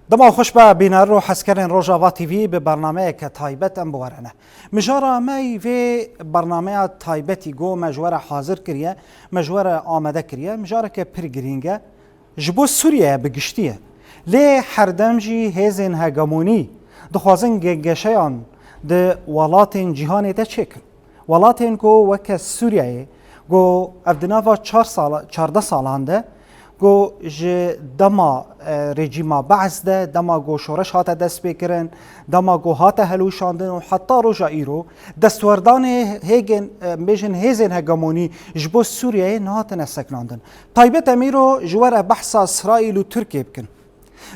دما خوش به بینر رو حسکرین روژاوا تیوی به برنامه که تایبت ام بوارنه مجارا مای و برنامه تایبتی گو مجوره حاضر کریه مجوره آمده کریه مجاره که پرگرینگه جبو سوریه بگشتیه لی هردم جی هزین هگمونی دخوازن گشیان ده ولاتین جهانی ده چکن ولاتین گو وکه سوریه گو اردنافا 14 سالانده گو ج دما رژیما بعض ده دما گو شورش هات دست بکرن دما گو هات هلوشاندن و حتی روژا ایرو دستوردان هیگن بیشن هیزن هگمونی جبو سوریه نهاتن سکناندن طایبت امیرو جوار بحث اسرائیل و ترکیه بکن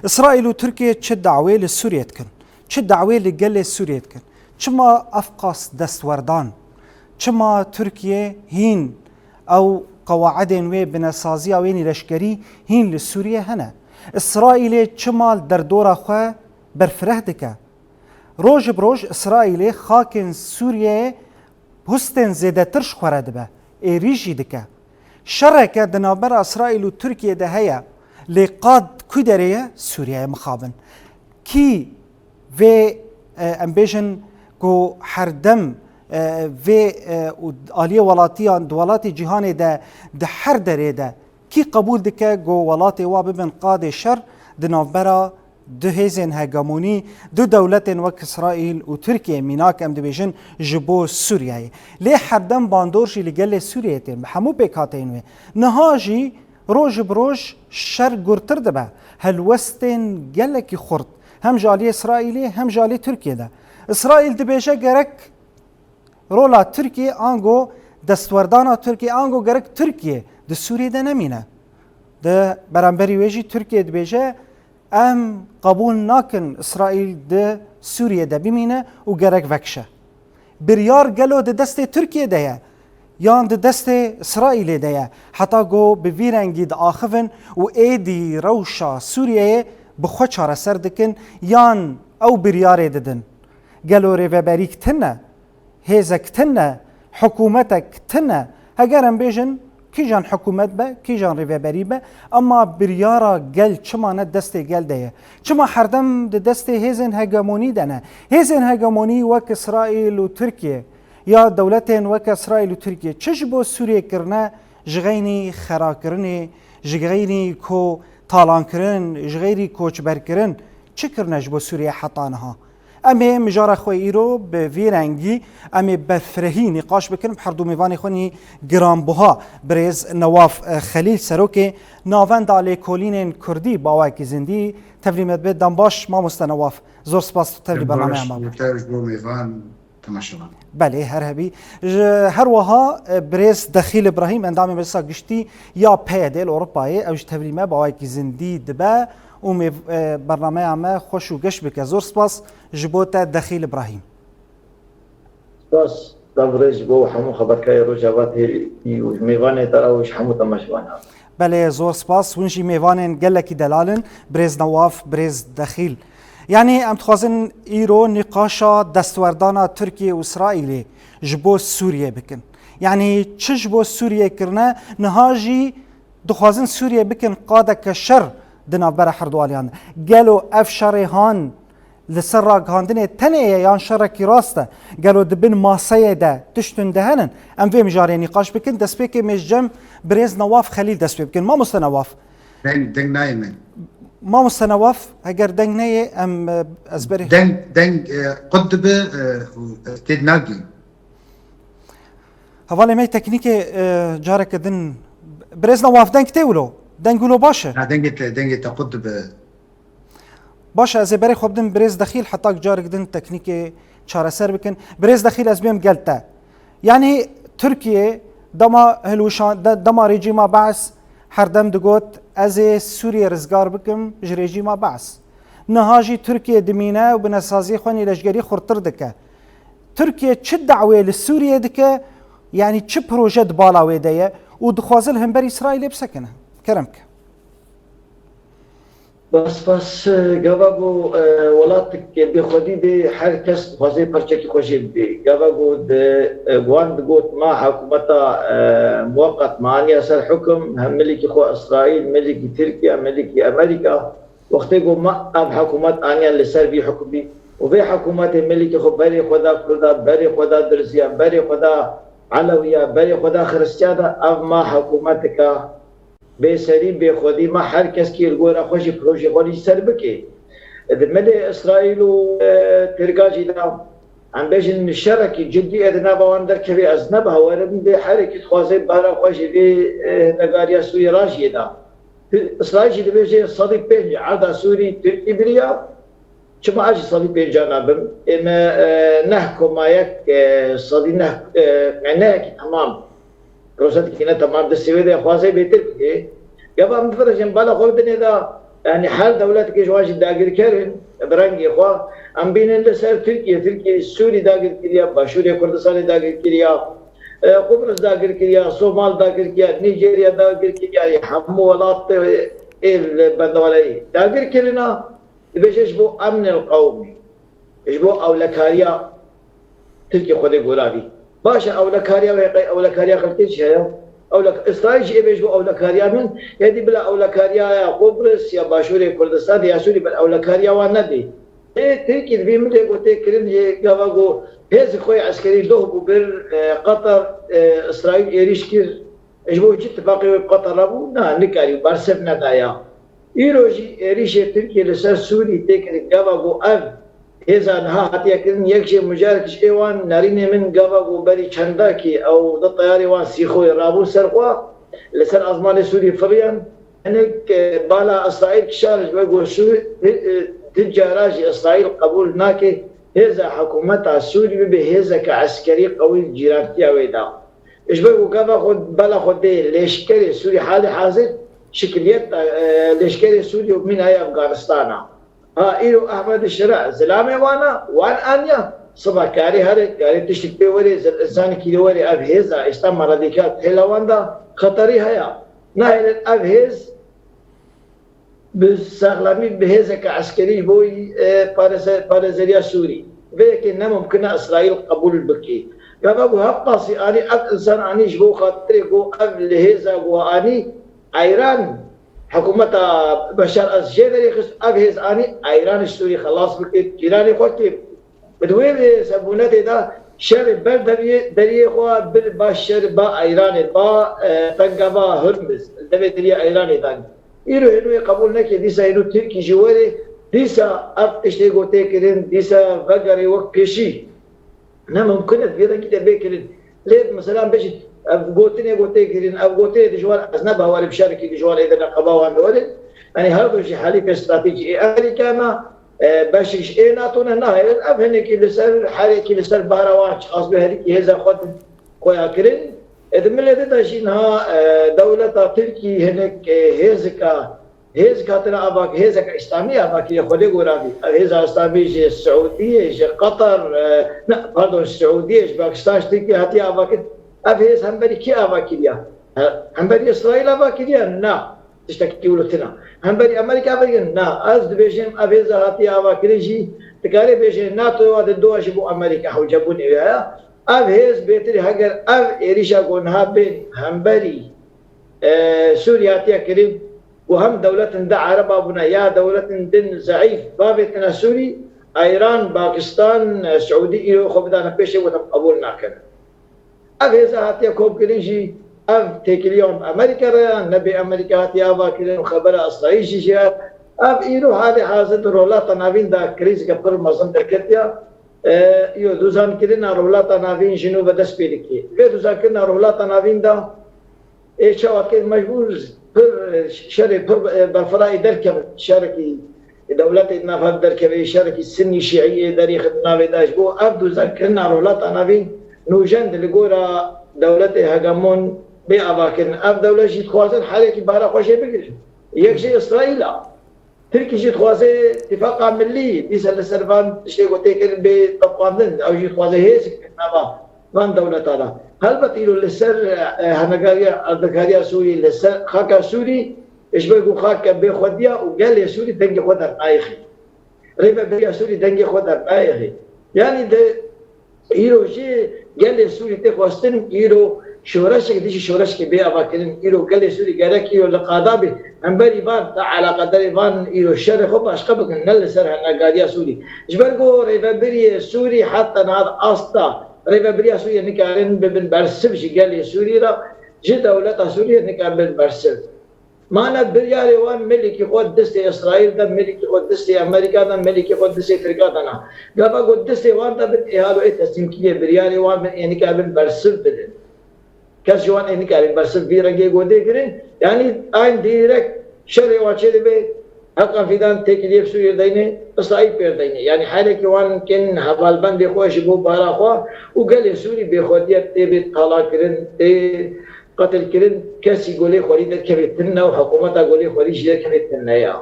اسرائیل و ترکیه چه دعوی لسوریه کن چه دعوی لگل سوریه کن چما افقاس دستوردان چما ترکیه هین او قواعدين وي بنسازيا وين لشكري هين لسوريا هنا اسرائيل چمال در دورا خو برفره دكا روج بروج اسرائيل خاكن سوريا هستن زيده ترش خورد به ايريجي دكا شركه دنابر اسرائيل وتركيا ده هيا لقاد كدريه سوريا مخابن كي في امبيشن كو حردم و آلیه ولاتیان دولات جهانی ده هر دره ده کی قبول دکه گو ولاتی و ببن قاد شر دنافبرا دو هزین هگمونی دو دولت وک اسرائیل و ترکیه میناک ام دبیجن جبو سوریه لی حردم باندورشی لگل سوریه تیم همو بکاتین و نهاجی روج بروج شر گرتر دبه هلوستین گلکی خورد هم جالی اسرائیلی هم جالی ترکیه ده اسرائیل دبیجه گرک رولا ترکیه آنگو دستوردانا ترکیه آنگو گرک ترکیه ده سوریه ده نمینه ده برانبری ویجی ترکیه ده بیجه ام قبول ناکن اسرائیل ده سوریه ده بمینه و گرک وکشه بریار گلو ده دست ترکیه ده یان ده دست اسرائیل ده حتی گو به ویرنگی ده آخفن و ایدی روشا سوریه بخوا چاره سر دکن یان او بریاره ددن گلو ریوبریک تنه هیزک تنه حکومتک تنه هگرم بیجن کی جان حکومت به کی جان ریوبری به اما بریارا گل چما نه دست گل ده چما هردم ده دست هیزن هگمونی دنه هیزن هگمونی وک اسرائیل و ترکیه یا دولتین وک اسرائیل و ترکیه چش بو سوریه کرنه جغینی خرا کرنه جغینی کو تالان کرن جغیری کوچبر کرن چه کرنه بو سوریه حطانها امی مجاره خوی ایرو به ویرنگی امی بفرهی نقاش بکنم هر دو میوانی خونی گرانبها برز نواف خلیل سروک ناوند علی کولین کردی باوای کی زندی تبلیمت به دنباش ما مستنواف زور سپاس تبلی برنامه ما بله هر هبی هر وها برز دخیل ابراهیم اندام بسا گشتی یا پیدل اروپایی اوش تبلیمه باوای کی زندی دبا و برنامه ما خوش و گشت بکه زور سپاس جبوت دخیل ابراهیم سپاس دبرج بو همو خبرکای روجاوات میوانه تراوش همو تماشوانه بله زور سپاس ونجی میوانن گلکی دلالن برز نواف برز دخیل یعنی ام تخوازن ایرو نقاشا دستوردانا ترکیه و اسرائیل جبو سوریه بکن یعنی چه جبو سوریه کرنه نهاجی دخوازن سوریه بکن قاده کشر دنابر حردوالیان گلو اف شرهان لسر راگهاندن تنه یان شرکی راسته گلو دبن ماسه ده تشتن دهنن ام وی مجاری نقاش بکن دست بکی مجم برز نواف خلیل دست بکن ما مستنواف دنگ نایمن ما مستنواف اگر دنگ نایه ام ازبری دنگ قدب تید ناگی حوالی می تکنیک جارک دن برز نواف دنگ تیولو دنگولو باشه نه دنگ تقدب باشه از برای خوب دن برز دخیل حتی جارک دن تکنیک چاره سر بکن برز دخیل از بیم گلته یعنی ترکیه دما هلوشان دما رژیم بعث هر دم دگوت از سوریه رزگار بکم ج رژیم بعث نهاجی ترکیه دمینه و بنسازی خونی لشگری خورتر دکه ترکیه چه دعوه لسوریه دکه یعنی چه پروژه بالا ویده و دخوازل هم بر اسرائیل بسکنه کرمك بس جوابو ولاتك بخودي بحر كس خوازي برشكي خوشي بدي جوابو جوان دقوت مع حكومتا مؤقت معني أسر حكم هم ملكي خو إسرائيل ملكي تركيا ملكي أمريكا وقتی گو ما اب حکومت آنیا لسر بی حکومی و به حکومت ملی که خب بری خدا کردا بری خدا درزیا بری خدا علویا بری خدا خرسچادا اب ما حکومت کا به سری به خودی ما هر کس کی الگورا خوشی پروژه خودی سر بکی ملی اسرائیل و ترکاجی دا عم بيجن الشركة جدي أدنى بواندر كبي أزنبها ورم بحركة خوازي بارا خوشي بنقاريا سوري راشي دا إسرائيل جدي بيجي صديق بيجي عدا سوري تركي بريا شما أجي صديق بيجي نابم إما نحكو ما يك صديق نحكو معناها تمام بروسات كنا تمام دستيوه دا خوازي بيتركي قبل مفرجن بالا خود بني دا يعني حال دولتك جواج داغر كرن برنگي خوا ام بين لسر تركيا سوري داغر كريا باشوريا كردستان داغر كريا قبرص داغر كريا صومال داغر كريا نيجيريا داغر كريا هم ولات البندوالي داغر كرنا بيجش بو امن القومي بو اولكاريا تركيا خود غورابي باشا اولكاريا خلتيش هيا اولك اسرائيل شيء بيجوا اولكاريا من يدي بلا اولكاريا يا قبرص يا باشوري كردستان يا سوري بلا اولكاريا واندي تركي بيملي قلت كريم جاواغو هز خوي عسكري له بر قطر اسرائيل ايريشكير اجبو جت اتفاقي قطر ابو نا نكاري بارسفنا دايا ايروجي ايريش تركي لسر سوري تكري جاواغو اف هزا نها هاتيا كريم يكشي مجاركش ايوان نارين من جاواغو بري چنداكي او ضد طياري وان سيخوي رابو سرقوا لسر ازمان سوري فريان هناك بالا اسرائيل كشارج بقول شو تجاراج اسرائيل قبول ناكي هذا حكومتها السوري بهذا كعسكري قوي جيرانتيا ويدا ايش بقول كذا خد بلا خد لشكري سوري حالي حاضر شكليات لشكري سوري من هي افغانستان ها ايرو احمد الشرع زلامه وانا وان انيا صبا كاري هاري كاري تشتكي وري انسان كي وري اب هذا استمر راديكات هلواندا خطري هيا نايل اب هذا بساغلامي بهذا كعسكري بوي بارزريا سوري لكن ممكن اسرائيل قبول بكي يابا هبطاسي اني انسان اني جبو خاطري جو قبل هذا واني ايران حكومه بشار الجزائري خص ابهز اني ايران السوري خلاص بكي جيراني خوتي بدوي سبونتي دا شر بلد دري خو بالبشر با ايران با تنقبا هرمز دبي دري ايران دان ایرو هنوی قبول نکه دیسا اینو ترکی جواره دیسا اب اشتی گوته کرن دیسا وگری وقت پیشی نه ممکنه بیدن که بکرن لید مثلا بشید اب گوته کرن اب گوته دجوار از نبه هواری بشارکی دجوار ایدن قباوان دوله يعني هذا الشيء حليف استراتيجي امريكا باشيش اي ناتونا نهاية اب هنك لسر حركي لسر بهروات خاص بهريكي هذا خد كويا كرن إذا ملة تشينها دولة تركي هناك هزكا ترى أباك هزكا إسلامية أباك يخلي قرابي هزا إسلامي جي السعودية جي قطر لا pardon السعودية جي باكستان تركي هاتي أباك أبهز همبري كي أباك ليا همبري إسرائيل أباك ليا نا تشتكي ولتنا همبري أمريكا أباك نا أز بيجين أبهز هاتي أباك ليجي تكاري بيجين ناتو واد الدوا جبو أمريكا حو جابوني وياها اب هز بيتري هاجر اب إيريشا قونها بين همبري سوريا تيكريم وهم دولة دا عرب ابونا يا دولة دن ضعيف بابتنا سوري ايران باكستان سعودي ايرو خبدانا بيشي وتقبول ناكن اب هز هاتيا كوب كريجي اب تيكليوم امريكا نبي امريكا هاتيا باكلين خبر اسرائيل شيشيا اب ايرو هذه حاصل رولا تناوين دا كريز قبل مصن دركتيا يو دوزان كلنا رولات نافين جنوب دس بيركي في دوزان كلنا رولات نافين دا ايش وقت مجبور بر شري بفراي دركب شركي دولة نافذ دركب شركي السني شيعية دريخ نافذاش بو اب دوزان كلنا رولات نافين نوجند لغورا دولة هجمون بأباكن اب دولة جيت خوازن حالك بارا خوشي بقرش يكشي اسرائيل تركي جيت خوازي اتفاق ملي ديس السرفان شيء قلت لك بتقاندن او جيت خوازي هيك نبا من دولة ترى هل بتيلو لسر هنغاريا الدكاريا سوري لسر خاكا سوري ايش بيقول خاكا بخديا وقال لي سوري دنجي خدر ايخي ريبا بيا سوري دنجي خدر ايخي يعني ده ايرو شيء قال لي سوري تخواستن ايرو شورشك ديش شورشك بيا باكرين إيرو قال سوري قالك إيرو لقادابي هم بري بان على قدر بان إيرو الشر خب أشقبك نل سرها نقاديا سوري جبرقو ريفا بري سوري حتى نهار أستا ريفا بري سوري نكارن ببن برسب شي قال سوري را جد دولة سوريا نكارن برسب مانا بريالي وان ملكي خود دستي إسرائيل ده ملكي خود دستي أمريكا ده ملكي خود دستي أفريقيا ده نا قابا خود دستي وان ده بتهالو تسليم كيه بريالي وان يعني كارن برسب بدن كاس جوان إني كارين بس بيرجع جودة كرين يعني أين ديرك شري واشيد بيت حقا في دان تكليف سوير دينه إسرائيل بير دينه يعني حالك جوان كن حبال بند خوش بو بارا خوا وقال سوري بخودية تبي طلاق كرين تي قتل كرين كاس يقولي خوري كبتنا وحكومة تقولي خوري جير كبتنا يا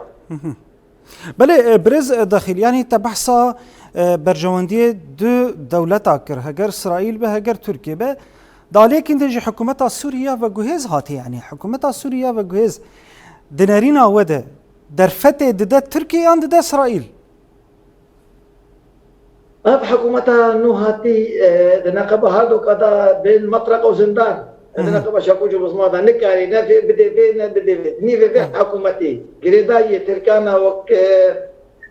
بله برز داخل يعني تبحث برجواندية دو دولة آكر هجر إسرائيل به هجر تركيا به داليك انت جي حكومة سوريا وجهز هاتي يعني حكومة سوريا وجهز دنارينا وده درفته ده تركيا عند ده إسرائيل أب حكومة نوهاتي دنقبة هادو كذا بين مطرق وزندان دنقبة شاكوجو بسمادا نكاري نفي بدي نيفي في حكومتي قريداي تركانا وك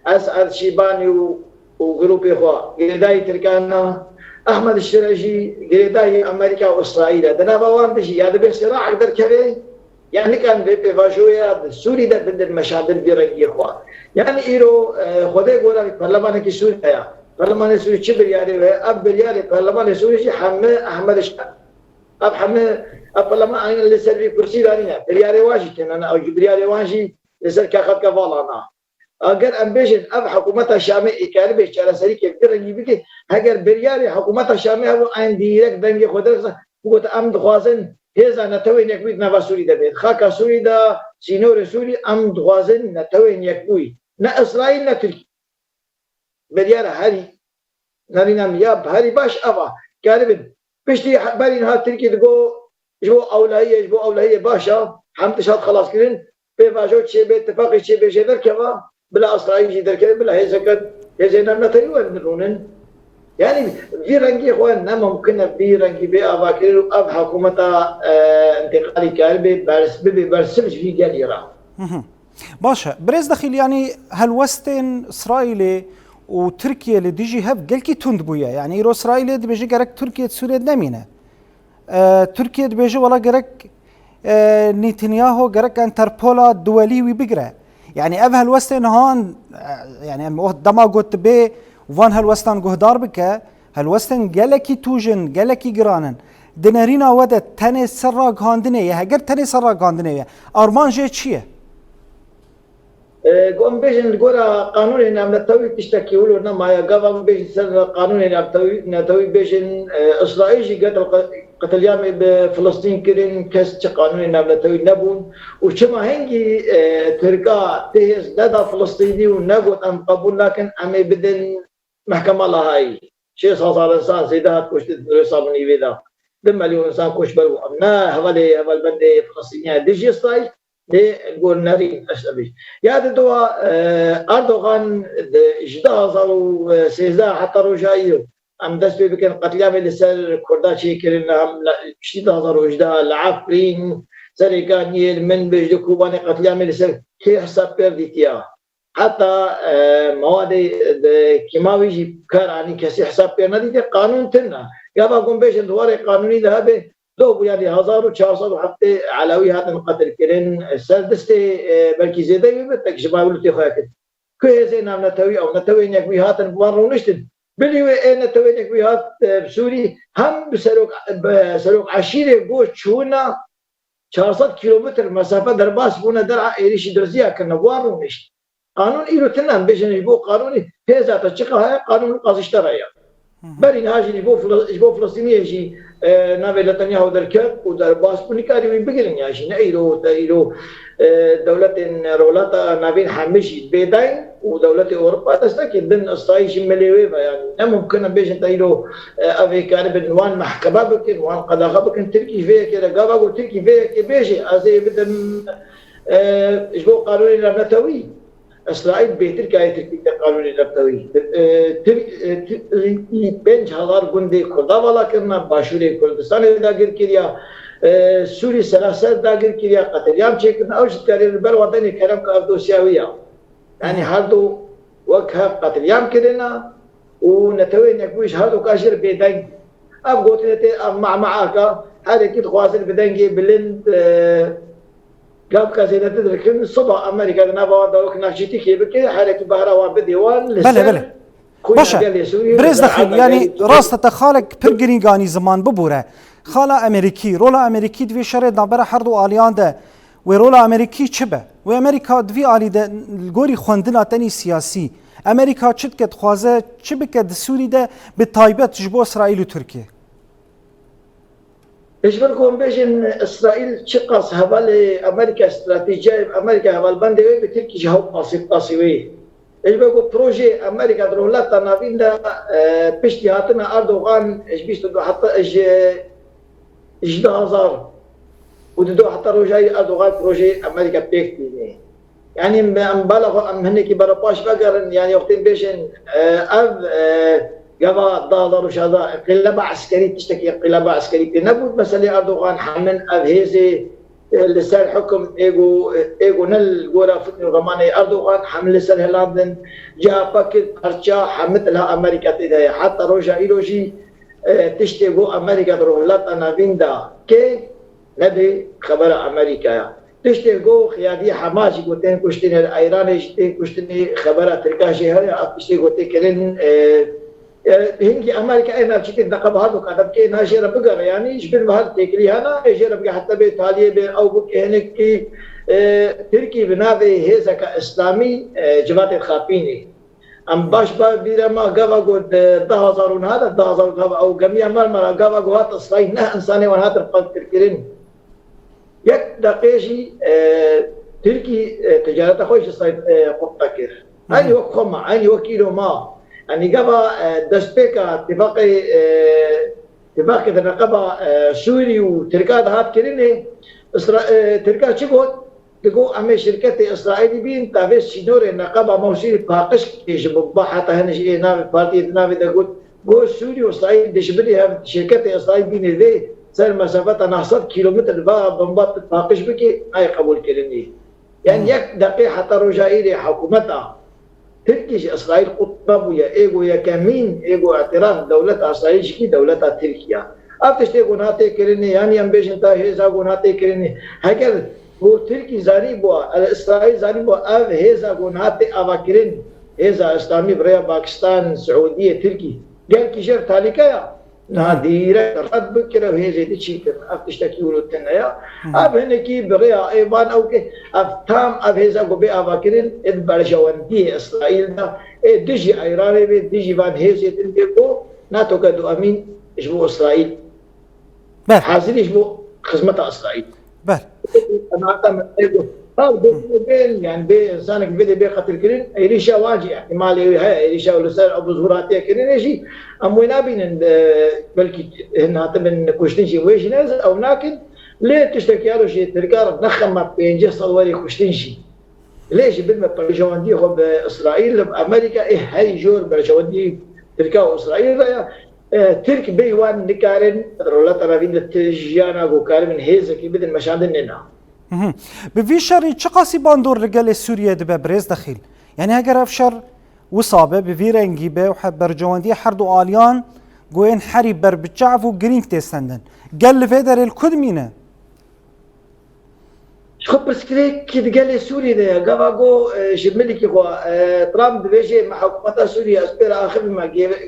أسعد شيباني وجروبي خوا قريداي تركانا أحمد الشرجي قريداي أمريكا وإسرائيل دنا بوان بشي هذا بصراع أقدر كذا يعني كان في فاجويا سوري ده بند المشاهد بيرجي خوا يعني إيرو خده قولا في برلمان كي سوريا برلمان سوري كبر يعني أب يعني برلمان سوري حمد أحمد الشرجي أب حمد أب برلمان أنا اللي سر في كرسي دارينا بريالي واشنطن أنا أو بريالي واشي لسر كأخذ كفالانا اگر امبیشن اب حکومت شامی اکار به چاره سری که درنگی بگی اگر بریاری حکومت شامی ابو این دیرک دنگی خود را بگوت ام دخوازن هزا نتوین یک بیت نوا سوری دبید خاک سوری دا سینور سوری ام دخوازن نتوین یک بوی نه اسرائیل نه ترکی بریار هری نرینم یا هری باش اوا کاربن پشتی برین ها ترکی دگو جو اولهیه باشا هم تشاد خلاص کردن به واجو چه به اتفاقی چه به جدر که بلا إسرائيل جدر كده بلا هي سكت هزينا نتريوه نرونن يعني في رنجي إخوان نما ممكن في رنجي بأفاكر أب حكومة انتقالي كاربي برسمش في جاليرا باشا بريز دخيل يعني هالوستن إسرائيل وتركيا اللي ديجي هف قال كي تند بويا يعني إيرو إسرائيل دي بيجي قرك تركيا سوريا نمينة تركيا دي بيجي ولا قرك نتنياهو قرك انتربولا دولي وبقرة يعني أب هالوستن هان يعني دما قلت بي وان هالوستن قهدار بك هالوستن قالكي توجن قالكي قرانن دنارينا ودت تاني سراق هاندنية هاجر تاني سراق هاندنية أرمان جي تشيه قوم بيجن قورا قانون إن نتوي تشتكي ولو ما قام بيجن سر قانون إن نتوي بيجن إسرائيل قتل يام بفلسطين كرين كاس قانون إن نتوي نبون وشما هنجي تركا تهز دادا فلسطيني ونقول أم قبول لكن أم بدن محكمة لهاي شيء صار إنسان سيدها كوش رسالني بيدا دم مليون إنسان كوش بلو أمنا هذا بند فلسطينيين ديجي إسرائيل نقول نارين أشتبه يا دوا أردوغان إجدازوا سيزا حتى رجايو أم دست بكن قتلام لسر كردا شيكرين هم إجدازوا إجدا العفرين سرقانيل من بجد كوباني قتلام لسر كي حساب برديتيا حتى مواد كيماوي كاراني كسي حساب برديتيا قانون تنا يا باقوم بيش دوار قانوني ذهبه دو يعني 1400 حتى علاوي هذا القتل كرين سردستي بلكي زيادة بتك شباب لطي خاكد كي زين نام نتوي أو نتوي نكوي هذا بوارو نشتن بلي نتوي نكوي هذا بسوري هم بسلوك عشيرة جوش شونا 400 كيلومتر مسافة درباس بونا درع إيريش درزيا كنا بوارو نشت قانون إيرو تنام بيجن يبو قانوني هذا تشقى هاي قانون قاضي اشترايا برين هاجي يبو فلسطيني يجي نابي نتنياهو دركب ودر باسبوني كاري ويبقلن ياشي نايرو دولة رولاتا نابين حمشي بيداين ودولة أوروبا تستكي ضمن إسرائيل شمالية يعني ممكن بيش نتايرو أبي كان بنوان محكمة بكن وان قضاء بكن تركي فيها كده قابا تركي فيها كبيشي أزي بدن إجبو قانوني نتوي اسرائیل بهتر که ترکی قانونی رفتوی 5000 گنده کردا والا کرنا باشور کردستان داگیر کردیا سوری سراسر داگیر کردیا قتلیام چکن اوش کاری بر وطن کرم که افدوسیاویه یعنی هر دو وقت قتلیام کردنا و نتوی نکویش هر دو کاشر بیدنگ اب گوتنته معاکا هر اكيد خواصل بدنجي بلند قاب كازينة تدركن صبح أمريكا نبوا دوك ناشيتي كيبكي حركة بهروان بديوان بله باشه برز دخيل يعني راست تخالك برجرينغاني زمان ببوره خالا أمريكي رولا أمريكي دوي شرد نبرة حردو آليان ده ورولا أمريكي چبه و أمريكا دوي آلي ده الجوري خوندنا تاني سياسي أمريكا چد كد خوازه چبه كد سوري ده بتايبت جبو إسرائيل و تركيا اجبركم بيجن اسرائيل شقص هبال امريكا استراتيجيه امريكا هبال بندوي بتركي جهو قاسوي اجبركم بروجي امريكا درولات نابين دا بيشتياتنا اردوغان ايش بيشتو حتى ايش 1000 ودو حتى رجاي اردوغان بروجي امريكا بيكتي يعني مبالغ ام هنيك برباش بقرن يعني وقتين بيجن قضاء دولار وشذا انقلاب عسكري تشتكي انقلاب عسكري تنبود مثلا اردوغان حمن ابهيزي لسان حكم ايجو نل غورا فتن غماني اردوغان حمل لسان هلاندن جاء باكت ارجع حمد لها امريكا تدايا حتى روجا ايروجي تشتكو امريكا درولات انا فيندا كي نبي خبر امريكا تشتكو خيادي حماس قلتين كشتين الايراني جتين كشتين خبر تركاشي هيا تشتكو تكلن هنجي امريكا اين بشكل نقب هذا قدم كي ناجر بقر يعني جبل مهد تكري هنا اجر بقى حتى بايطاليا بين او بك هناك كي تركي بنابي هذا كاسلامي جماعه الخابيني ام باش با بيرما غوا قد 10000 هذا 10000 او جميع مرمى غوا قوات اسرائيل نه انساني وهذا القد تركيرين يك دقيجي تركي تجارته خوش اسرائيل قطكر اني وقما اني وكيلو ما يعني قبل دستيكا اتفاقي الرقابة سوري وتركات هات كريني تركات شبهت تقول أمي شركة إسرائيلي بين تابس شدور النقابة موسيقى باقش يجب حتى هنجي نام بارتي نام تقول جو سوري وإسرائيل دشبلي شركة إسرائيل بين ذي صار مسافة نحصد كيلومتر بقى بمبات باقش بكي أي قبول كريني يعني يك دقيقة حتى رجائي حكومتها تركيش إسرائيل قطب يا إيجو يا كمين إيجو اعتراف دولة إسرائيل شكي دولة تركيا أفتشتي قناتي كرني يعني أم بيجن تاهيزا قناتي كرني هكذا هو تركي زاني بوا الإسرائيل زاني بوا أف هيزا قناتي أفكرين هيزا إسلامي بريا باكستان سعودية تركي قال كيشير تاليكا ناديرة رد بكرة وهي دي شيء أفتشتكي ولتنا يا أب هنكي بريا إيمان أو كي أفتام أب هذا قبي أفكرين إد برجوانتي إسرائيل ده ديجي إيراني ديجي فان هذا تنتبه ناتو كدو أمين إجبو إسرائيل حاضر إجبو خدمة إسرائيل أنا أعتمد بين يعني بين إنسانك بدي قتل كرين إيريشا واجي احتمال هاي إيريشا ولسان أبو زهراتي كرين إيشي أموينا بين بلكي هنا تمن كوشتنشي ويش ناس أو لكن ليه تشتكي على شيء تركار نخمة بينجي صواري كوشتنشي ليش بدنا برجواندي هو بإسرائيل بأمريكا إيه هاي جور برجواندي تركا وإسرائيل ترك بيوان نكارن رولات رابين التجيانا وكارن من هيزكي بدن مشاندننا بفي شر چقاسی باندور رجال سوريا دبا برز دخيل يعني اگر افشر وصابه بفي رنگي به وحب برجواندي حردو آليان گوين حري بر بچعف و گرينك تستندن قال لفيدر الكدمينه خب بس كده قال سوريا ده قباقو شملكي خو ترامب بيجي مع حكومة سوريا اسبير اخر ما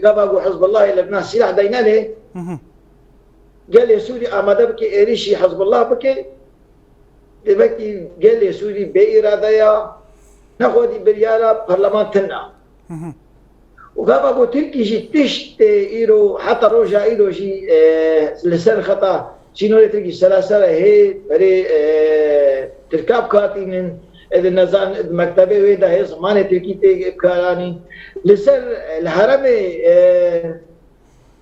قباقو حزب الله لبنان سلاح دينانه قال سوريا اماده بكي اريشي حزب الله بكي دلوقتي قال لي سوري بإرادة ناخذ بريالة برلمان تنا وقابا قلت لك شيء تشت إيرو حتى رجع إيرو شيء لسان خطأ شنو اللي تلقي سلاسل هي بري تركاب كاتين إذا نزان مكتبه ويدا هي زمان تلقي تكاراني لسان الهرم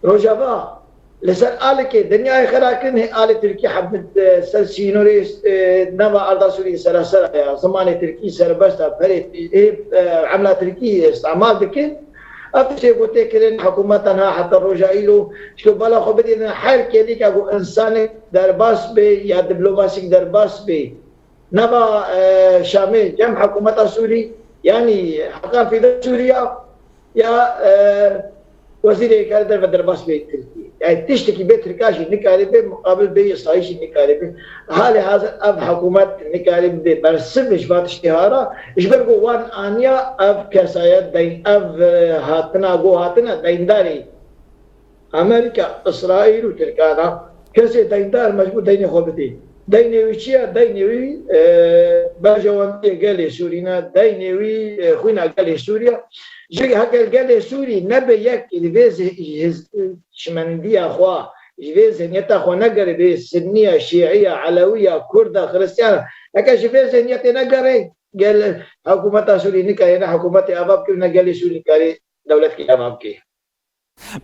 رجابا لسر آلك دنيا خراكن هي آل تركي حبت سر سينوري نوا أردا سوري سراسر يا زمان تركي سربستا فريد عملة تركي استعمال دكين أفتش قلت كرين حكومتنا حتى الرجائيلو شو بلا خبرين حال كذي كأبو إنسان درباس بي يا دبلوماسيك درباس بي نوا شامل جم حكومة سوري يعني حقا في سوريا يا وزير كاردر درباس بي تركي يعني تشتكي بيت تركاشي نكاربه مقابل بي إسرائيلي نكاربه حال هذا أب حكومة نكاربه برسم إجبات اشتهارا إجبر وان آنيا أب كسايات دين أب هاتنا دين داري أمريكا إسرائيل وتركانا كسي دين دار مجبور دين خوبتي دينويشيا دينوي باجوان قال سورينا دينوي خوينا قال سوريا جي هكا قال سوري نبي يك الفيز شمندية أخوا الفيز نيتا أخوا نقر بسنية شيعية علوية كردة خريستيانة هكا الفيز نيتا نقر قال حكومة سوري نكاينا حكومة أبابك ونقال سوري كاري دولتك أبابك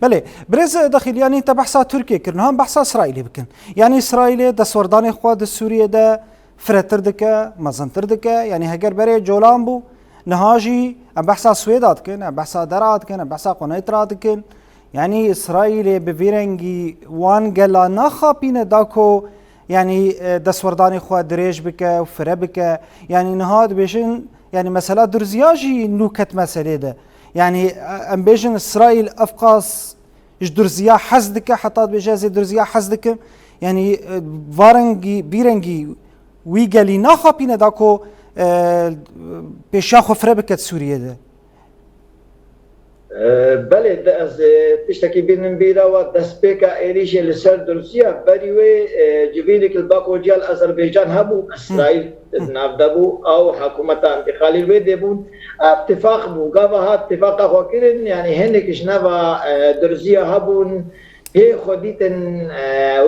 بله برز داخل يعني انت بحثا تركيا كرنا هم بحثا اسرائيلي بكن يعني اسرائيل دستوردان خواد سوريا دا فرتر دكا مزنتر دكا يعني هجر بري جولان بو نهاجي ام بحثا سويدات كن ام بحثا درات كن ام بحثا قنيترات كن يعني اسرائيل بفيرنجي وان قال نخابين داكو يعني دستوردان خواد دريج بكا وفره بكا يعني نهاد بيشن يعني مسألة درزياجي نوكت مسألة ده يعني ام بيجن اسرائيل افقاس درزيا حزدك حطات بجازي درزيا حزدك يعني فارنجي بيرنجي ويجالي ناخابينا داكو بيشاخو فربكت سوريا ده بله از تشتكي بين بيرا ودسبيكا ايريش لسر درسيا بريوي جبينك الباكو ديال اذربيجان هبو اسرائيل نافدبو او حكومه انتقالي ويدبون اتفاق بو غاها اتفاق اخوكرن يعني هنك شنفا درسيا هبون هي خديتن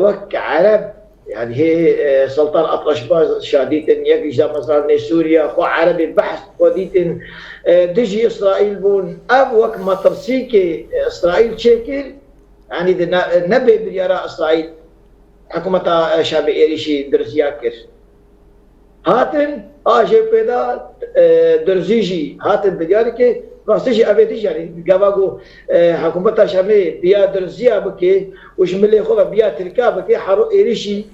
وك عرب يعني هي سلطان أطرش باز شاديتن يجي مثلا سوريا خو عربي بحث وديتن دجي إسرائيل بون أب وقت ما ترسيك إسرائيل شكل يعني نبي بريارة إسرائيل حكومة شعب إيريشي درزيا كر هاتن آجي بيدا درزيجي هاتن بريارة راستشي أبيتش يعني جابوا حكومة شامي بيا درزيا بكي وشملي خوفا بيا تركا بكي حرو إيريشي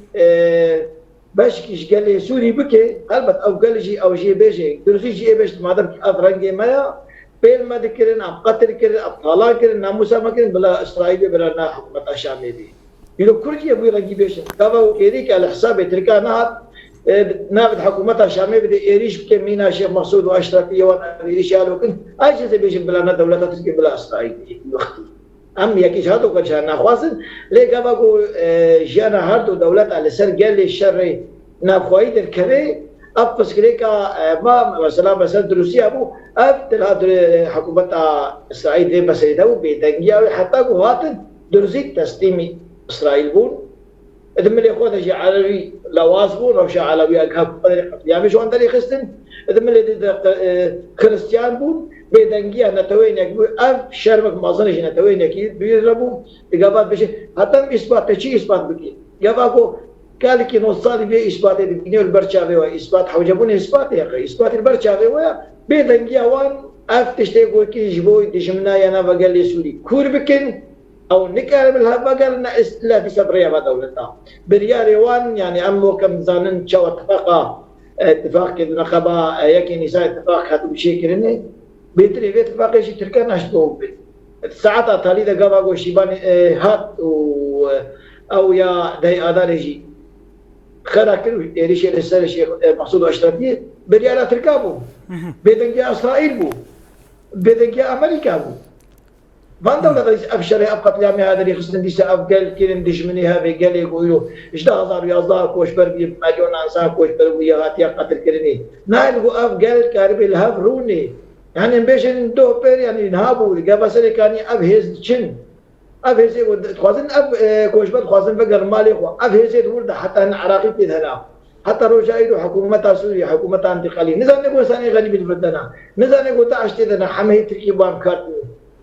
باش كيش قال لي سوري بكي البت أو قال جي أو جي بيجي درزيجي باش ما دام أفرنجي مايا بين ما ذكرن أم قتل كرن أم طلاق كرن ناموسا ما كرن بلا إسرائيل بلا نا حكومة شامي بي يلو كل شيء أبوي رجي بيش جابوا إيريك على حساب تركا نهار نافذ حكومتها شامي بدي إيريش بكمينا شيخ مقصود وأشرفية وأنا إيريش قالوا كن أجلس بيجي بلا دولة تسكي بلا إسرائيل وقتي أم يكيش هذا كل شيء نخواصن ليه قبضوا جانا هردو دولة على سر قال لي الشر نافخويد الكبير أبص كليكا ما مثلا روسيا أبو أبتل هذا حكومتها إسرائيل ده بس يدو بيدنجيا حتى قوات درزيك تسليمي إسرائيل بون إذا اللي يأخذ شيء علوي لوازبون أو شيء علوي أجهب يعني شو عندنا خستن إذا اللي كريستيان بون بيدنجيا نتوين يكبر أب شربك ما ظنش نتوين يكيد بيربو إجابات بشيء حتى إثبات شيء إثبات بكي جابكو قال كي نوصل بيه إثبات الدنيا البرشاوي وإثبات حوجبون إثبات يا أخي إثبات البرشاوي ويا بيدنجيا وان أف تشتغل كي جبوي دشمنا يا نافع قال لي سوري كور بكن أو نكال من هالبقر ناس لا تسبريا بدولتها بريال وان يعني أمو كم زانن شو اتفاق كده نخبا يكين يساعد اتفاق هاتو بشيء كرني بيتري بيت اتفاق شيء تركان أشتوه الساعة تالي ده قبا شيبان هات أو يا داي أدارجي خير كلو إيريش الرسالة شيخ مقصود أشرفية بريال تركابو بيدنجي إسرائيل بو بيدنجي أمريكا بو ما دولة أبشر أبقت لامي هذا اللي خصنا ديسا أبقال كيرن دشمني هذا قال يقولوا إيش ده هزار يازار كوش بربي مليون أنسان كوش بربي هاتيا قتل كيرني نايلو أبقال كاربي الهاب روني يعني بيشن دو بير يعني نهابو قبل كاني أبهز تشن أبهز خوازن أب كوش بر خوازن فقر مالي خو أبهز ورد حتى أن عراقي تهنا حتى روجايدو حكومة سوريا حكومة انتقالية نزان نقول ساني غني بالبلدنا نزان نقول تعشتنا حمي تركيبان كارتو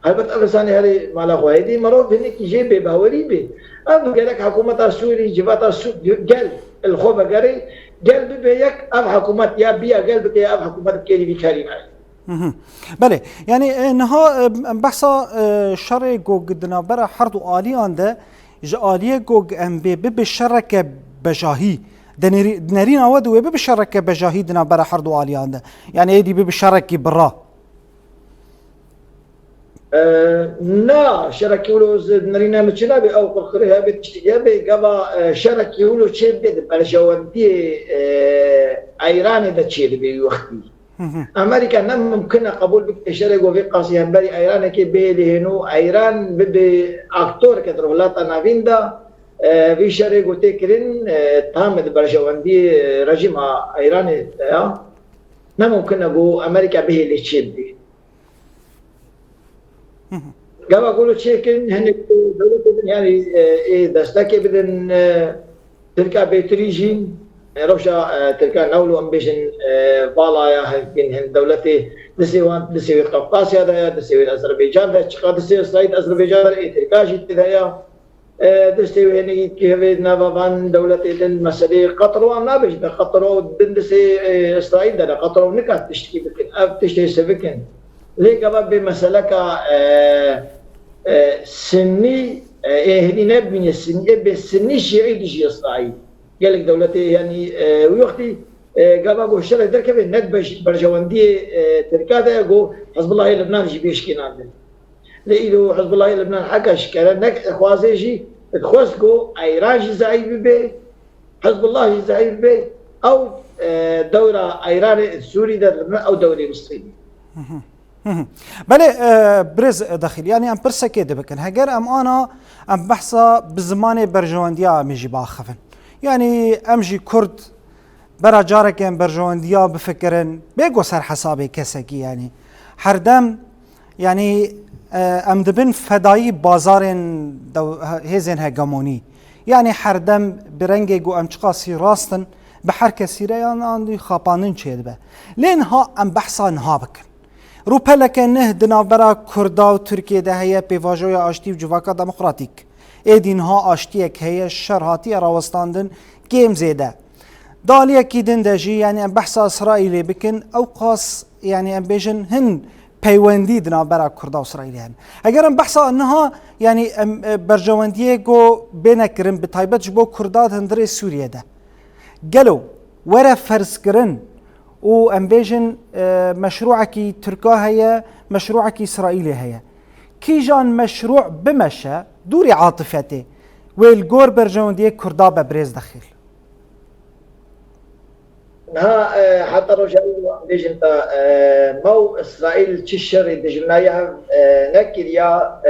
البته افغانستان هذه مالا خويدي مرو هنيك جيبي باولي بي ام قال لك حكومه السوري جبات قال الخوبه قري قال بيك ام حكومه يا بيا قال بك يا ام حكومه كيري بكاري معي بله يعني انها بحثا شر جوج دنابرا حرد آلیان ده جالیه جوج ام بی بشرکه بجاهی دنرین آود و بشرکه بجاهی دنابرا حرد آلیان ده يعني ایدی بشرکی برا نا شركي ولو نرينا متشنا بي او قرقرها بتشتيا بي قبا شركي ولو تشيل بيد برشاوندي ايراني دا تشيل بي وقتي امريكا نم ممكن قبول بك شركه وفي قاسي همبري ايران كي بي هنو ايران بي اكتور كترولات نافيندا في شركه تكرين تامد برشاوندي رجيم ايراني نم ممكن اقول امريكا به اللي تشيل بي قبل أقول شيء هن يعني دستك بدن تلك بيتريجين روشا تلك نولو أمبيشن بالا يا هن دولتي دسيوي قفقاز هذا دسيوي أذربيجان ده شقاد دسيوي إسرائيل أذربيجان تلكاش تدايا دسيوي هني كيف نافان دولتي دن مسألة قطر وأنا بيش ده قطر ودن دسي إسرائيل ده قطر ونكات تشتكي بكن أب تشتكي سبكن ليه قبل بمسألة سني هني نبني السني بالسني شيعي دشي إسرائيل قال لك دولتي يعني ويختي قبل أقول شرط ذلك بين برجواندي تركاته يقول حزب الله لبنان يجي بيشكي نادل لإله حزب الله لبنان حكى شكرا نك خوازيجي تخوسكو إيران جزائر بي حزب الله جزائر بي أو دولة إيران سوري لبنان أو دولة مصرية بله برز داخل يعني ام برسكي دبكن هجر ام انا ام بحثا بزمان برجوانديا ميجي باخفن يعني امجي كرد برا جارك ام برجوانديا بفكرن بيقو سر حسابي كسكي يعني حردم يعني ام دبن فداي بازارن هيزن هجموني يعني حردم برنجي جو ام چقاسي راستن بحركه سيره يعني عندي خابانن چيد لين ها ام بحثا نها بكن روپلک نه دنابرا کردا و ترکیه ده هیا پیواژوی آشتی و جواکا دموکراتیک ایدین ها آشتیک هیا شرحاتی راوستاندن گیم زیده دالیه کی دن دجی یعنی ام بحث اسرائیلی بکن او قاس یعنی ام بیجن هن پیوندی دنابرا کردا و اسرائیلی هن اگر ام بحث انها یعنی برجواندیه گو بینکرن بتایبت جبو کردا هندره سوریه ده گلو وره فرس کرن و امبيجن مشروعك تركا هي مشروعك اسرائيلي هي كي جان مشروع بمشى دوري عاطفته والجور برجونديه كردا ببريز دخيل ها حتى رجعوا امبيجن تا مو اسرائيل تششر دجنايا نكريا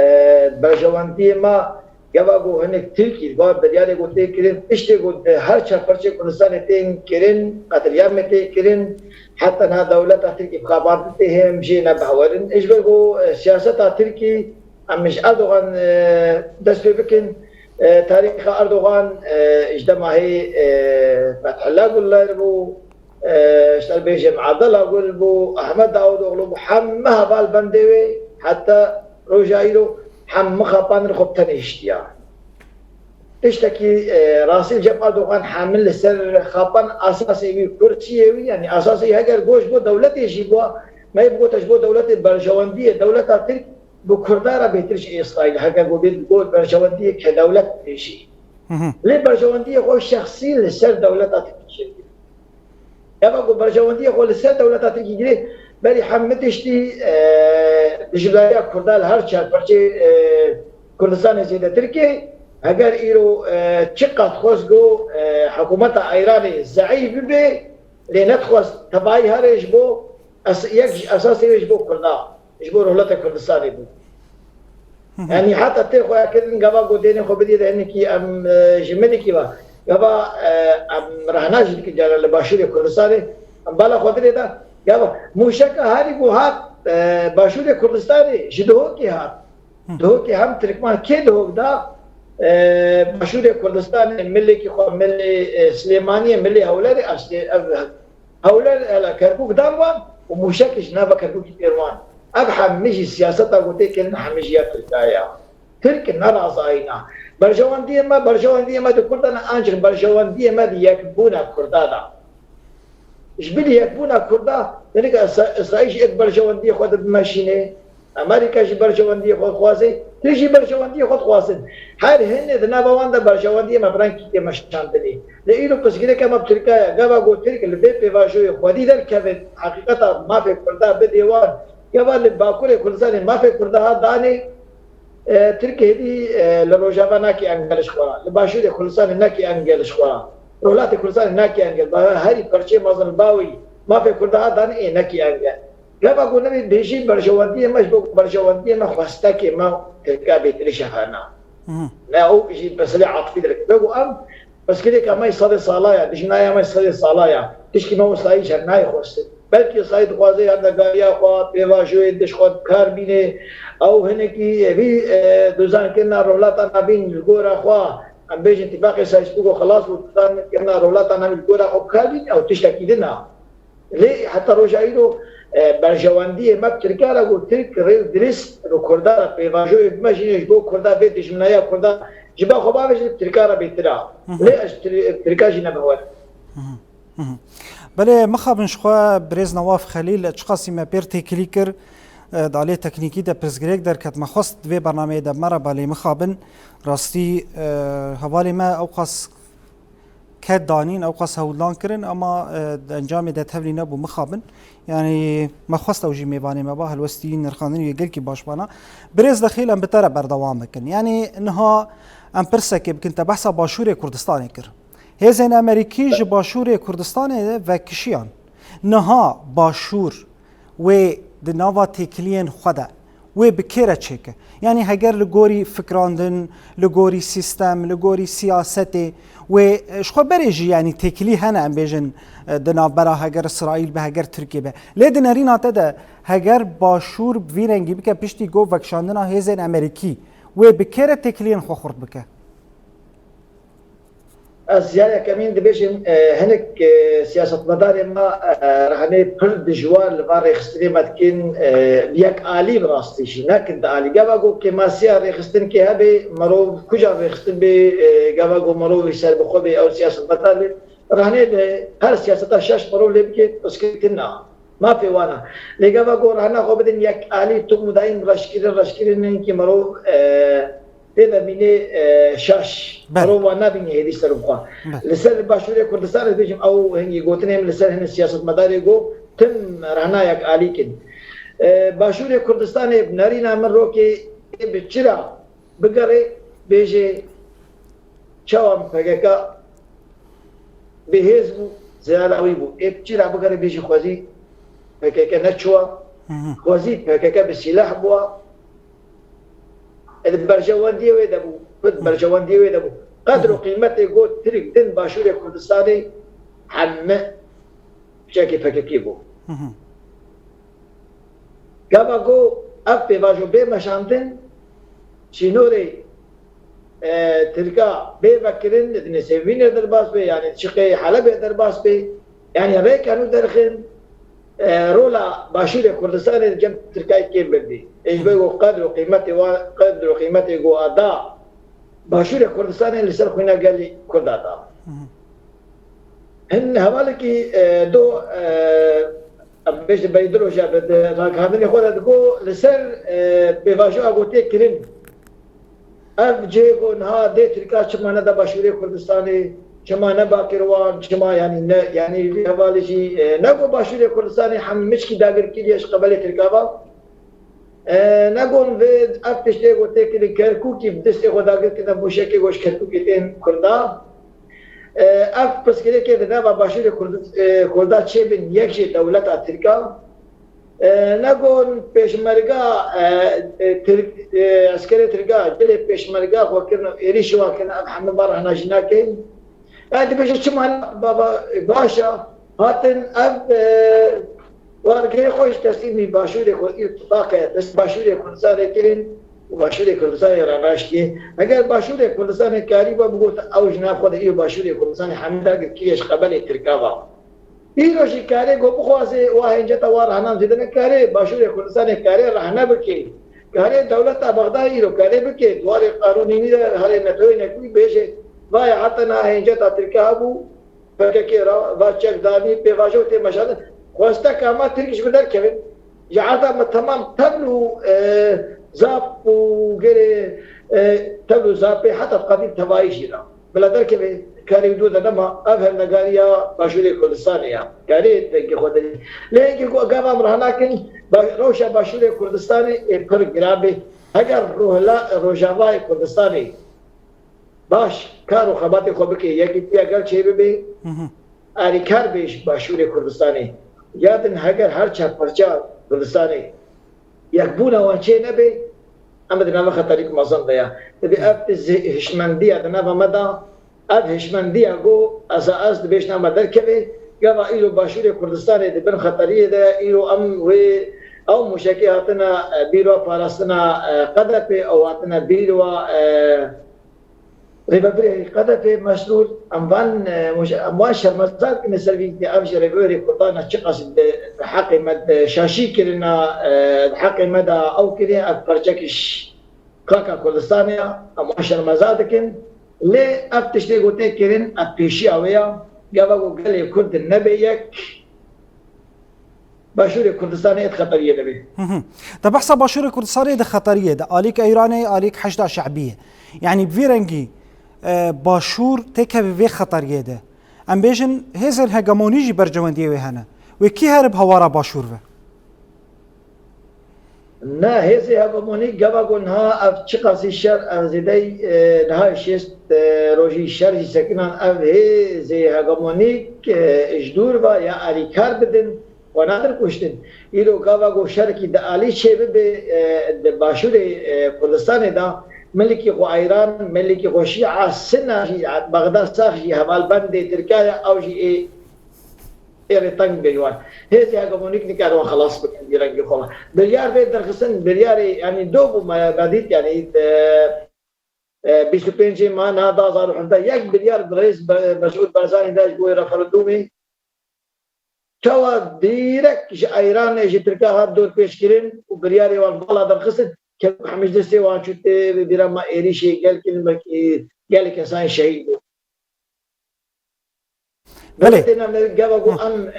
برجونديه ما جابوا هناك تركي باب بدياري قلت كرين اشتي قلت هر شهر فرشة كردستان تين كرين قتليام تين كرين حتى انها دولة تركي بخابات تهم جينا بحورن ايش بقوا سياسة تركي مش اردوغان دست بكن تاريخ اردوغان اجتماع هي فتح الله قول بو اشتغل بيجي معضلة قول بو احمد داود قول بو حمها بالبندوي حتى رجعيلو حم خابان رخبتن اشتيا اشتكي راسل جب اردوغان حامل لسر خابان اساسي كرسي يعني اساسي هاجر جوش بو دولتي يجيبوا ما يبغوا تجبوا دولة برجواندية دولة ترك بكردارة بيترش اسرائيل هاجر بو برجواندية كدولة شيء ليه برجواندية هو شخصي لسر دولة ترك يبغوا برجواندية هو لسر دولة ترك بری حمتشتی دجلایا کردال هر چهار پرچه کردستان زیده ترکیه اگر ایرو چقدر خوزگو حکومت ایرانی ضعیف به لینت خوز تبایی هرش بو یک اساسی وش بو کردا اش بو رولت کردستانی بود یعنی حتی تی خواه کردن گوا گودین خو بدید هنی کی ام جمدی کی با گوا ام رهناج کی جلال باشور کردستانی ام بالا خودی دا يابا موشك هاري بوهات باشور كردستاني جدهوكي هات دهوكي هم تركمان كي دهوك دا باشور كردستاني ملي كي خو ملي سليمانية ملي هولاري أصلي هولار على كركوك داروان وموشك جنابا كركوك تيروان أبحث مجي سياسة قلت كن حمجية تركيا ترك نرازاينا برجواندية ما كردنا أنجر برجواندية ما يكبونا كردانا إيش بدي يكبونا كردا لأنك إسرائيل إك برجواندية خود بماشينه أمريكا جي برجواندية خود خوازي تيجي برجواندية خود خوازن هر هن دنابواندا برجواندية ما برانكي كي مشاندني لإيلو بس كده كما بتركيا جابا قو ترك اللي بيواجهه خودي در كبد حقيقة ما في كردا بديوان جابا اللي باكوري كردستان ما في كردا داني تركيا دي لروجافا ناكي انجلش خورا لباشور كردستان ناكي انجلش خورا رولات كردستان ناكي انجل هاري پرچه مازن باوي ما في كردا داني ناكي انجل جابا قو نبي بيجي برجواندية مش برجواندية ما خواستاكي ما تركيا بيتريشهانا لا هو يجي بس لي عاطفي درك بقوا ام بس كده كما يصلي صلايا دجنايا ما يصلي صلايا تشكي ما وصايش هناي خوست بلكي صايد خوازي هذا قاليا خو بيواجو دش خود كار بينه او هنكي في دوزان كنا رولات نبين الجورا خو ام بيجي اتفاق سايسبوكو خلاص ودوزان كنا رولات نبين الجورا خو كاربين او تشتكي لنا ليه حتى رجعيلو برجواندية ما بتركها لقو ترك درس كردارا بيواجو بمجينيش بو كردا بيت جمنايا كردا جبا خبابش تركها بيترا ليه تركها جينا بهوال بله مخابن شخوا برز نواف خلیل اشخاصی ما بیرتی کلیکر دالی تکنیکی دا پرزگریک در کت مخواست دوی برنامه دا مرا بله مخابن راستی حوالی ما اوقاس کد دانین اوقاس هولان کرن اما انجام دا تبلی نبو مخابن يعني ما خواست اوجي ميباني ما باه الوستي نرخانين يقل كي باشبانا برز دخيل ام بترى بردوامكن يعني انها ام برسك كنت بحث باشور كردستان كر هزين امريكي ج باشور كردستان وكشيان نها باشور و دناوا تكلين خدا و بكيرا تشيك يعني هجر لغوري فكراندن لغوري سيستم لغوري سياستي و شخو بريجي يعني تكلي هنا ام بيجن دنا برا هجر اسرائيل به هجر تركيا به لدن ارينا تدا هجر باشور بفيرنجي بك بيشتي جو فكشاندنا هزين امريكي و بكيرا تكلين خو خرد بك أزياء كمين دبيشن هناك سياسة مدار ما رهني برد جوار لبار يخستري ما تكين بيك آلي براستيشي لكن آلي جابعو كماسيا يخستن كهبي مرو كجا يخستن بي جابعو مرو يسال بخوبي أو سياسة مدار رهني هر سياسة شاش مرو لبكي اسكتنا ما في وانا لجابعو رهنا خوبدين يك آلي توم داين رشكيرين إنكي مرو هذا بيني شاش روما نبيني هذه سرقة لسه باشوري كردستان بيجم أو هني قوتنهم لسه هن السياسة مداري جو تم رهنايك عليكن باشوري كردستان بنارينا مروكي بتشرا بقري بيجي شوام فجأة بهزمو زعلوي بو بتشرا بقري بيجي خوازي فجأة نشوا خوازي فجأة بالسلاح بوا برجواندية ويدبو بد برجواندية ويدبو قدر قيمته يقول ترك دين باشوري كردستاني حمى بشكل فككيبو قابا قو أبي باجو بي مشاندن شنوري تركا بي بكرين ادني سيفين درباس بي يعني شقي حلب درباس بي يعني هبه كانوا درخين رولا باشوري كردستان جنب تركيا كيف بدي ايش بيقول قدر وقيمته يقول اداء باشوري كردستان اللي سر خوينا قال لي كرداتا هن هوالكي دو بيش بيدرو جاب راكامني خود دغو لسر بيواجو اغوتي كرين اف جيغو نها دي تركيا چمانه دا باشوري كردستاني چمانه باكروان چما يعني هوالجي نگو باشوري كردستاني هم مشكي داغر كيليش قبل تركيا نگون وید افتشته گوته که کرکوکی بدسته خدا گرد که نموشه گوش کرکوکی تین کردا اف پس کده که دنبا باشور کردا چه بین یک دولت ترکا نگون پیشمرگا عسکری ترکا جل پیشمرگا خوکرن ایریشوا کنه اب همه بار هناجنا کن بعد بشه چمان بابا باشا هاتن اب وارجع خوش تسليمي باشوري خو اتفاقه بس باشوري كردستان كرين وباشوري كردستان راناشكي اگر باشوري كردستان كاريبا بقول او جناب خد ايو باشوري كردستان حمدا كيش قبل تركاوا ایروشی کاری گو بخواسته و اینجا توار هنام زدن کاری باشور کردستان کاری رهنه بکی کاری دولت بغداد ایرو کاری بکی دوار قانونی نیست هر نتوی نکوی بشه وای حتی نه اینجا تا ترکیه ابو فکر را و چک دانی به واجوت مشهد خواسته که ما ترکیش بدر کردن جعلت تمام تبلو زاب وغيره تبلو زابي حتى قضية توايشي را بلا درك كاري بدو دما افهم نغاريا باشوري كردستانيا كاري تنكي خودني لكن قام مرهناكن روشا باشوري كردستاني پر گرابي اگر روحلا روجاواي كردستاني باش كارو خباتي خوبكي يكي اگر چه بي اري كار بيش باشوري كردستاني يادن اگر هر چا پرچا كردستاني يكبونا وانچه نبي اما دنا خطريك مازن ديا تبي اب هشمنديه دنا مدى اب هشمنديه جو اساس بيشنا مدر كبي قال ايلو باشوري كردستان دي بن خطريه ده ايلو ام و او مشاكياتنا بيرو فلسطين قذف او اتنا بيرو ريبابري قذف مسؤول اموال اموال شرمزات من سلفي ابشر غيري قطانا تشقص حق مد شاشي كلنا حق مدى او كده افرجكش كاكا كردستانيا اموال شرمزات كن ليه افتشتي قوتي كرين ابيشي اويا قالوا قال كنت النبيك باشوري كردستاني خطريه نبي طب احسب باشوري كردستاني ده خطريه ده اليك ايراني اليك حشده شعبيه يعني بفيرنجي باشور تكه في خطريه ده ام بيجن هزل هجمونيجي برجونديه وهنا وكي هرب هوارا باشور و نا هزي هجموني قبقونها اف تشقاسي الشر ازيدي نها شيست روجي الشر سكنان اف هزي هجموني اجدور با يا اليكار بدن ونادر كشتن يلو قبقو شركي ده الي شيء باشوري كردستان ده ملكي خو ايران ملكي خو شيعة سنة بغداد ساخشي همال بند تركيا او شيء ايرتان بيوان هذه هاجمونيك نكارو خلاص بكيرانجي خلا بليار بيت درخصن بليار يعني دوبو ما بعديت يعني 25 ما نادا صار حتى 1 بليار رئيس مسؤول برزاني داش بو رفرندومي توا ديرك ايران اجي تركيا هاد دور بيشكرين وبليار والله درخصن حمش دستي وانشوت برا ما إيري شيء قال كلمة قال كإنسان شهيد. بلتنا من جابوا أم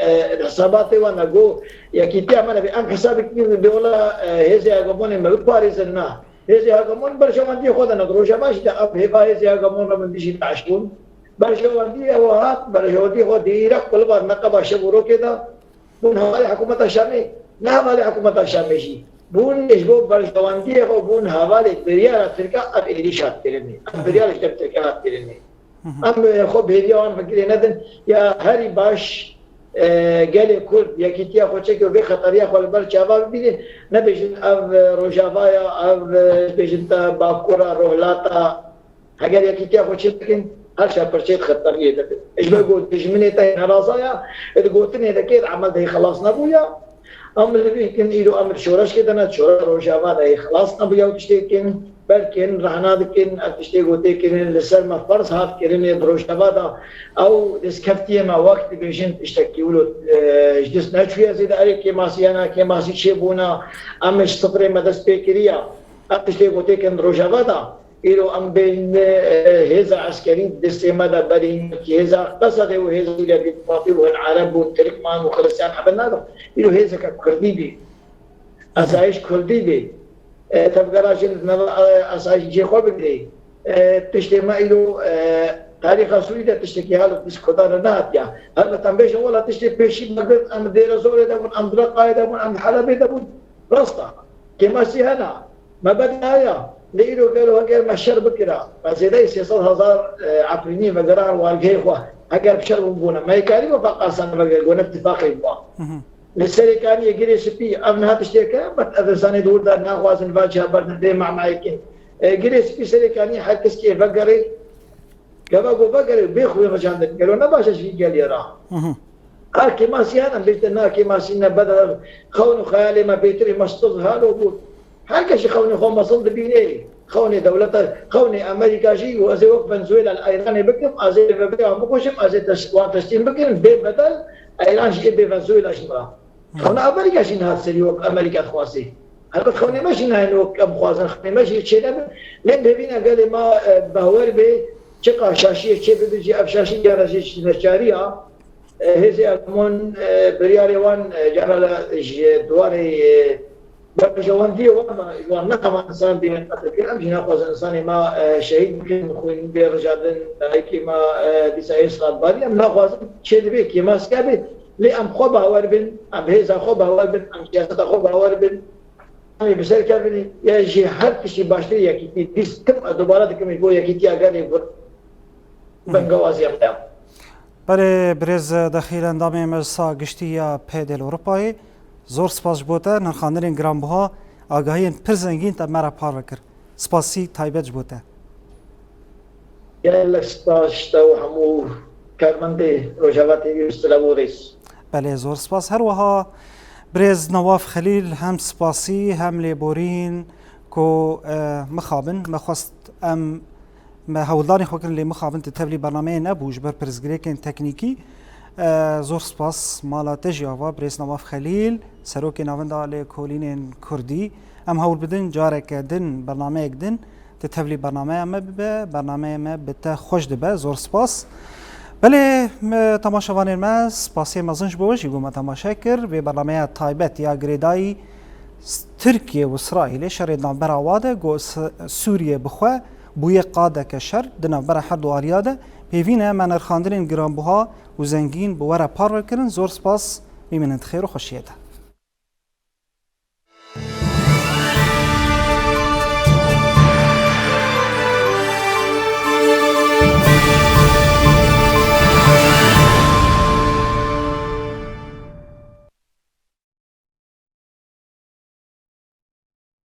حساباتي وانا جو يا كتير أنا بأم حسابك بيقولا هذي أقومون ما بباريس النا هذي أقومون برشلونة دي خدنا نروجا باش ده أب هبا هذي أقومون من بيجي تعشون برشلونة دي هو هات برشلونة دي هو ديرك كل بار نقبة شبورو كده من هواي حكومة الشامي نا هواي حكومة الشامي شيء بون إجبو برشلونة هو بون هواي بريال تركا أب إيريشات ترني بريال إجتماع تركا ترني أم خب هديان فكري ندن يا هاري باش قال كل يا كتيا خوشك وبي خطريا خال برشافا بيدي نبيجن أب روجافايا أب بيجن تا باكورا روهلاتا هجر يا كتيا خوشك هالشيء برشيت خطرية ده إيش بقول بيجمني تاين هرازايا إذا قلتني إذا كده عمل ده خلاص نبويا أم اللي بيكن إيرو أمر شورش كده نتشورا روجافا ده خلاص نبويا وتشتكين بلكن رهنا دكين أتشتغل تكين لسر ما فرض هات كريم دروش نبادا أو دسكفتيه ما وقت بيجين تشتكيولو جدس نشوية زيد عليك كماسيانا كماسي شيبونا أمش صفر مدرس بكريا أتشتغل تكين دروش نبادا إلو أم بين هذا عسكري دس ماذا برين هذا قصده وهذا اللي بيتفاوضوا العرب والتركمان وخرسان حبنا هذا إلو هذا كردي بي أسايش كردي بي تبقى راجل أساس جي خبري تشتكي ما إلو تاريخ سوريا تشتكي حاله بس كدار نهاتيا هل تنبيش ولا تشتكي بيشي مقدر أم دير زور دبون أم درقاء دبون أم حلب دبون راستا كما سيهنا ما بدنا يا ليلو قالوا هجر مشر بكرة بس إذا 600,000 عفريني مقرار والجي خوا هجر بشر بونا ما يكاري وفقا سنة بقى قونا اتفاقي بوا لسه كان يجري سبي أمنها تشتكى بس أذساني دور ده ناقوازن باجها برد ده مع مايكين جري سبي سري كاني حكس كي بقري كباقو بقري بيخوي مجاندن قالوا نباشا شيء قال يراه كما سيانا بيتنا كما سينا بدل خون خيالي ما بيتري مستوز هالو بود هر کسی خونی خون مصل بینه خوني دولة خوني أمريكا جي وأزي وقت فنزويلا الأيراني بكم أزي ببيع بكوشم أزي تشتين بكم بدل أيران جي بفنزويلا شمرا خونا أمريكا جي نهار سري وقت أمريكا خواسي هل خوني ماشي نهار وقت أم خوازن خوني ماشي شيء لين ببينا قال ما بهور بي شقا شاشية شيء بيجي أبشاشي جانا شيء نشاريها هذي أمون برياري وان جانا دواري جوان دي وان نقم إنسان بين أتذكر أمشي ناقص إنساني ما شهيد يمكن خوين برجالن هيك ما ديسايس خاد بادي أم ناقص شيء بيك ما سكابي لي أم خوبها وربن أم هذا خوبها وربن أم سياسة خوبها وربن أمي بسر كابني يا جي هر شيء باشتري يكيد ديس كم دوباره كم يقول يكيد أجاني بر بنجوازي أبدا بله برز داخل اندام مجلسا گشتیا پیدل اروپایی زور سپاس بوده نرخاندرین گرانبها آگاهی پر زنگین تا مرا پار کرد سپاسی تایبت بوده يا لسپاس تو همو کارمنده روجاواتی یوستلابوریس بله زور سپاس هر وها برز نواف خلیل هم سپاسی هم لیبورین کو مخابن مخواست ام ما هولدانی خوکن لی مخابن تبلی برنامه نبوش بر پرزگریکن تکنیکی زور سپاس مالا تجیاوا برز نواف خلیل سروک نوانده لی کولین کردی ام هول بدن جارک دن برنامه دن تبلی برنامه ما به برنامه ما بتا خوش دبه زور سپاس بله تماشاوان ما سپاسی مزنج بوش يقوم تماشا كر به برنامه تایبت یا گریدای ترکیه و اسرائیل شرید نبر آواده گو سوریه بخواه بوی قاده کشر دنو برا هر دو آلیاده پیوینه من ارخاندرین گرانبوها و زنگین بوره پار کرن زور سپاس میمنند خیر و خوشیده